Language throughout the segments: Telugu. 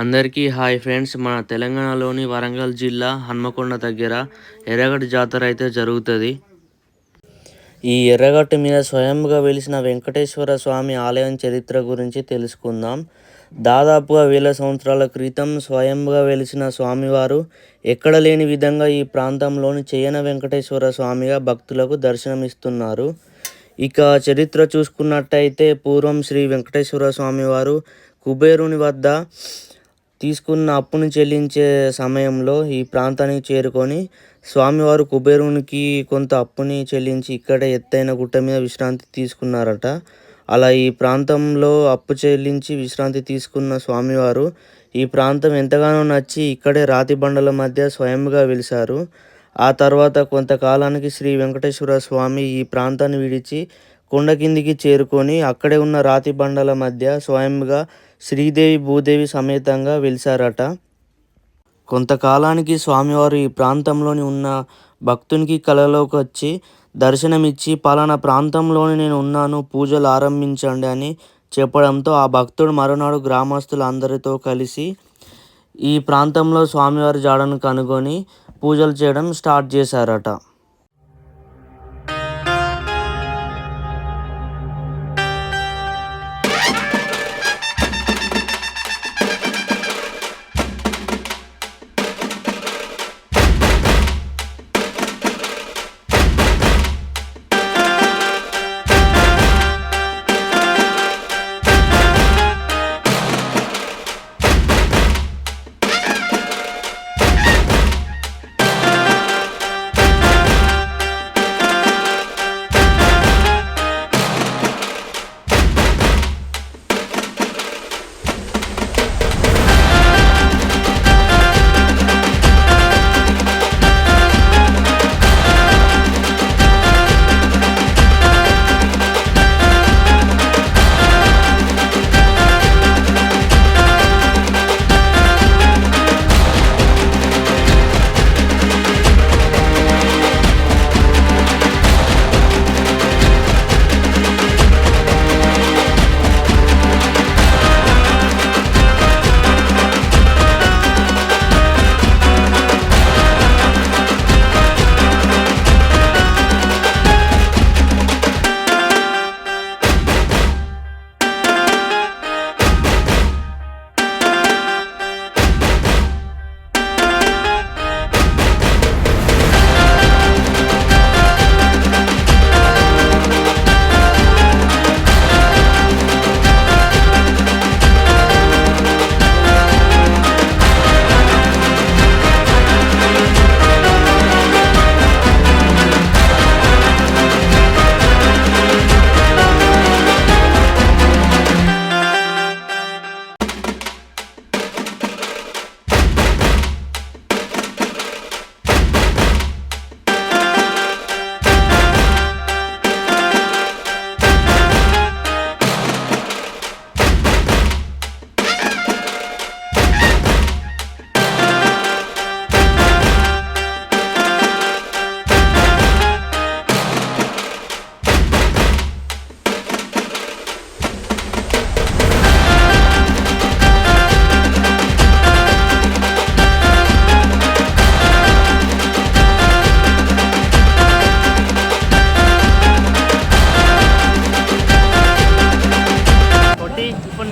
అందరికీ హాయ్ ఫ్రెండ్స్. మన తెలంగాణలోని వరంగల్ జిల్లా హన్మకొండ దగ్గర ఎర్రగడ్డ జాతర అయితే జరుగుతుంది. ఈ ఎర్రగట్టు మీద స్వయంగా వెలిసిన వెంకటేశ్వర స్వామి ఆలయం చరిత్ర గురించి తెలుసుకుందాం. దాదాపుగా 1000 సంవత్సరాల క్రితం స్వయంగా వెలిసిన స్వామివారు ఎక్కడ లేని విధంగా ఈ ప్రాంతంలోని చేయన వెంకటేశ్వర స్వామిగా భక్తులకు దర్శనమిస్తున్నారు. ఇక చరిత్ర చూసుకున్నట్టయితే పూర్వం శ్రీ వెంకటేశ్వర స్వామివారు కుబేరుని వద్ద తీసుకున్న అప్పును చెల్లించే సమయంలో ఈ ప్రాంతానికి చేరుకొని స్వామివారు కుబేరునికి కొంత అప్పుని చెల్లించి ఇక్కడే ఎత్తైన గుట్ట మీద విశ్రాంతి తీసుకున్నారట. అలా ఈ ప్రాంతంలో అప్పు చెల్లించి విశ్రాంతి తీసుకున్న స్వామివారు ఈ ప్రాంతం ఎంతగానో నచ్చి ఇక్కడే రాతి బండల మధ్య స్వయంగా వెలిశారు. ఆ తర్వాత కొంతకాలానికి శ్రీ వెంకటేశ్వర స్వామి ఈ ప్రాంతాన్ని విడిచి కొండ కిందికి చేరుకొని అక్కడే ఉన్న రాతి బండల మధ్య స్వయంగా శ్రీదేవి భూదేవి సమేతంగా వెలిశారట. కొంతకాలానికి స్వామివారు ఈ ప్రాంతంలోని ఉన్న భక్తునికి కలలోకి వచ్చి దర్శనమిచ్చి పలానా ప్రాంతంలోని నేను ఉన్నాను, పూజలు ఆరంభించండి అని చెప్పడంతో ఆ భక్తుడు మరునాడు గ్రామస్తులు అందరితో కలిసి ఈ ప్రాంతంలో స్వామివారి జాడను కనుగొని పూజలు చేయడం స్టార్ట్ చేశారట.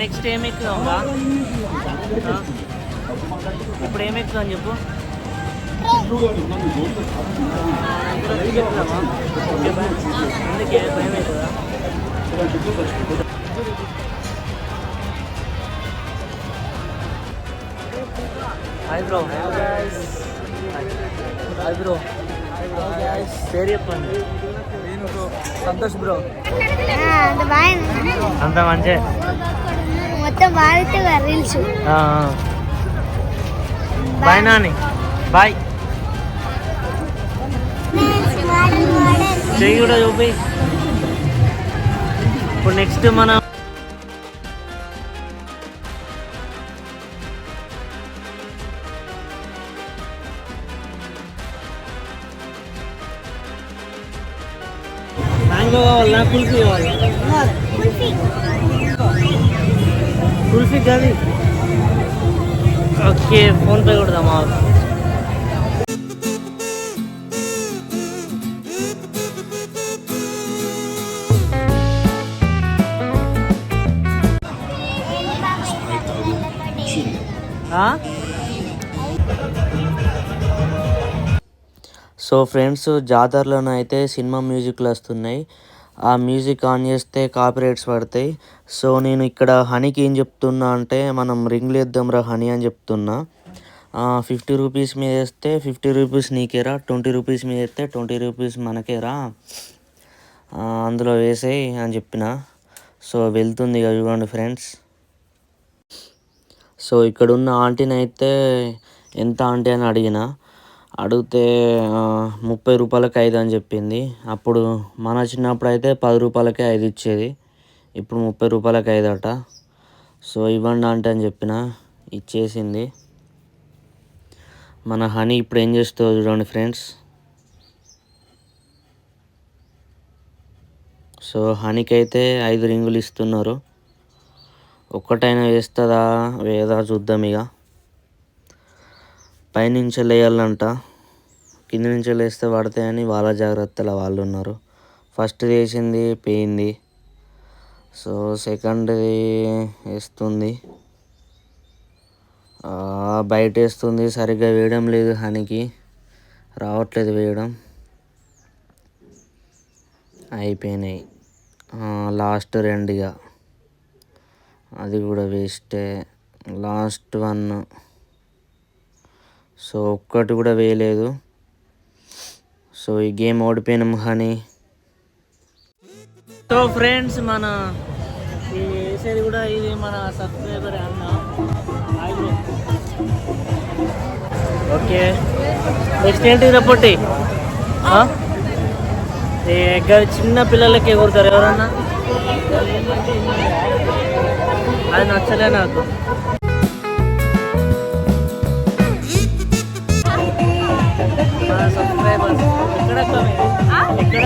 నెక్స్ట్ ఏం ఎక్కుదాంగా? ఇప్పుడు ఏం ఎక్కుదాం చెప్పు. అందుకే భయం అవుతుందా? Hi bro. Hi bro. పేరు చెప్పండి. సంతోష్ బ్రో. అంత మంచి మొత్తం రీల్స్. బాయ్ నాని. బాయ్. చెయ్యి కూడా చూపి. ఇప్పుడు నెక్స్ట్ మనం మ్యాంగో కావాలా, కుల్ఫీ కావాలా? కుల్ఫీ గది ఓకే, ఫోన్పే కొడదామా? సో ఫ్రెండ్స్, జాతరలోనే అయితే సినిమా మ్యూజిక్లు వస్తున్నాయి. ఆ మ్యూజిక్ ఆన్ చేస్తే కాపీరైట్స్ పడతాయి. సో నేను ఇక్కడ హనీకి ఏం చెప్తున్నా అంటే, మనం రింగ్లు వేద్దాంరా హనీ అని చెప్తున్నా. 50 రూపీస్ మీద వేస్తే 50 రూపీస్ నీకేరా, 20 రూపీస్ మీద వేస్తే 20 రూపీస్ మనకేరా, అందులో వేసేయి అని చెప్పిన. సో వెళ్తుంది ఇక చూడండి ఫ్రెండ్స్. సో ఇక్కడున్న ఆంటీని అయితే ఎంత ఆంటీ అని అడిగితే 30 రూపాయలకి 5 అని చెప్పింది. అప్పుడు మన చిన్నప్పుడు అయితే 10 రూపాయలకే 5 ఇచ్చేది, ఇప్పుడు 30 రూపాయలకి 5 అట. సో ఇవ్వండి ఆంటీ అని చెప్పిన, ఇచ్చేసింది. మన హనీ ఇప్పుడు ఏం చేస్తుందో చూడండి ఫ్రెండ్స్. సో హనీకి అయితే 5 రింగులు ఇస్తున్నారు. ఒక్కటైనా వేస్తుందా వేదా చూద్దాం ఇక. పైనుంచి వేయాలంట, కింద నుంచి వేస్తే పడతాయని వాళ్ళ జాగ్రత్తలో వాళ్ళు ఉన్నారు. ఫస్ట్ వేసింది పోయింది. సో సెకండ్ది వేస్తుంది, బయట వేస్తుంది. సరిగ్గా వేయడం లేదు, హనీకి రావట్లేదు వేయడం. అయిపోయినాయి లాస్ట్ 2 ఇక, అది కూడా వేస్టే. లాస్ట్ 1. సో ఒక్కటి కూడా వేయలేదు. సో ఈ గేమ్ ఓడిపోయినాం హనీ. సో ఫ్రెండ్స్, మన ఈ వేసేది కూడా ఇది మన సబ్స్క్రైబర్ అన్న. ఓకే, నెక్స్ట్ ఏంటి రపోటి? చిన్న పిల్లలకి ఎగురుతారు ఎవరన్నా, అది నచ్చలే నాకు. సబ్స్క్రైబర్స్ ఎక్కడ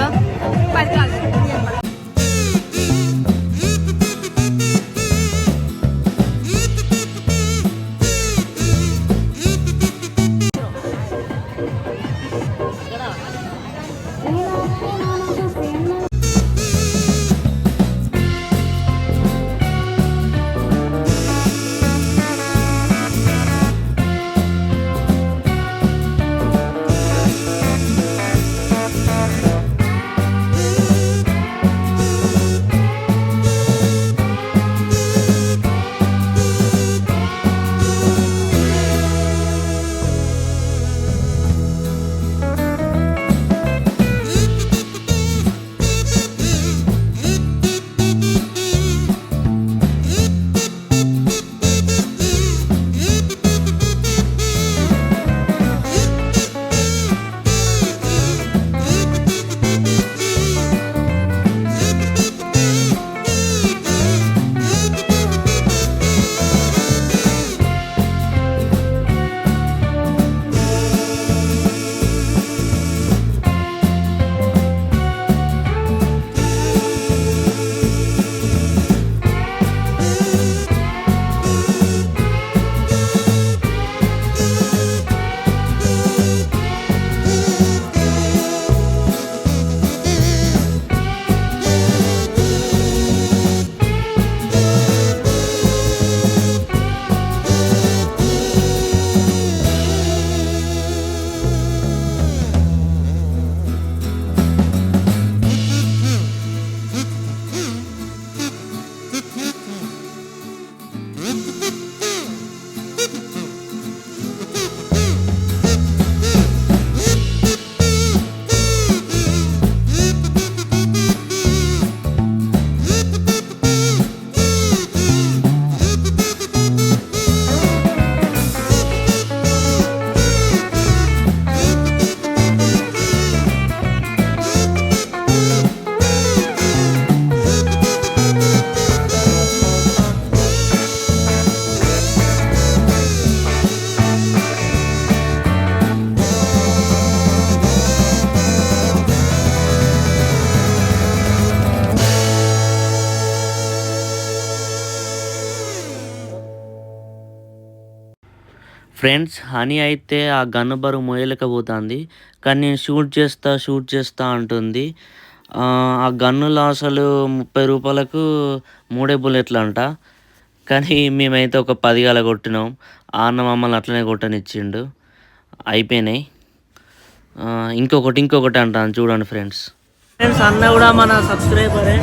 ఫ్రెండ్స్ హనీ అయితే ఆ గన్ను బరువు మోయలేకపోతుంది, కానీ నేను షూట్ చేస్తా అంటుంది. ఆ గన్నులో అసలు 30 రూపాయలకు 3 బుల్లెట్లు అంట. కానీ మేమైతే ఒక 10 గల కొట్టినాం. ఆ అన్న మమ్మల్ని అట్లనే కొట్టనిచ్చిండు. అయిపోయినాయి. ఇంకొకటి అంటాను చూడండి ఫ్రెండ్స్. అన్న కూడా మన సబ్స్క్రైబరే.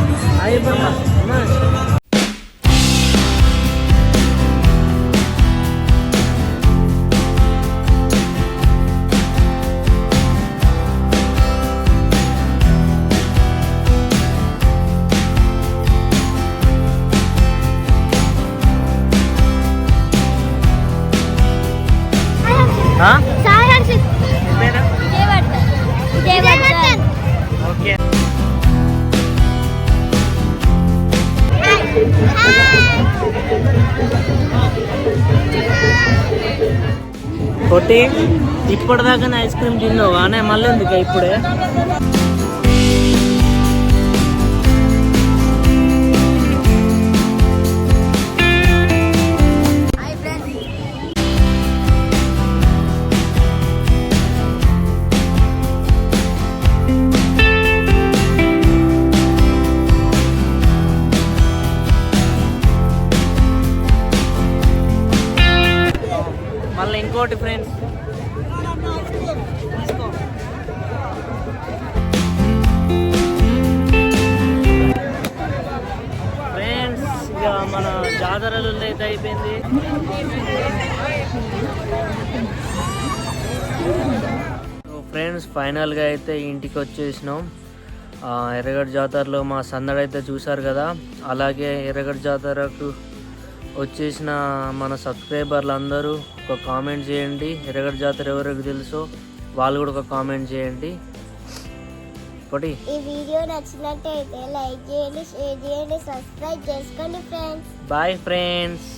ఓకే కొట్టి ఇప్పటిదాకా ఐస్ క్రీమ్ తిన్నావు కానీ మళ్ళీ ఎందుకు ఇప్పుడే? మళ్ళీ ఇంకోటి ఫ్రెండ్స్, ఇక మన జాతరలు అయితే అయిపోయింది. ఫ్రెండ్స్ ఫైనల్గా అయితే ఇంటికి వచ్చేసినాం. ఎర్రగడ్డ జాతరలో మా సందడి అయితే చూసారు కదా. అలాగే ఎర్రగడ్డ జాతరకు వచ్చేసిన మన సబ్స్క్రైబర్లు అందరూ ఒక కామెంట్ చేయండి. ఎర్రగడ్డ జాతర ఎవరికి తెలుసో వాళ్ళు కూడా ఒక కామెంట్ చేయండి. ఈ వీడియో నచ్చినట్టయితే లైక్ చేయండి, షేర్ చేయండి, సబ్స్క్రైబ్ చేసుకోండి ఫ్రెండ్స్. Bye friends.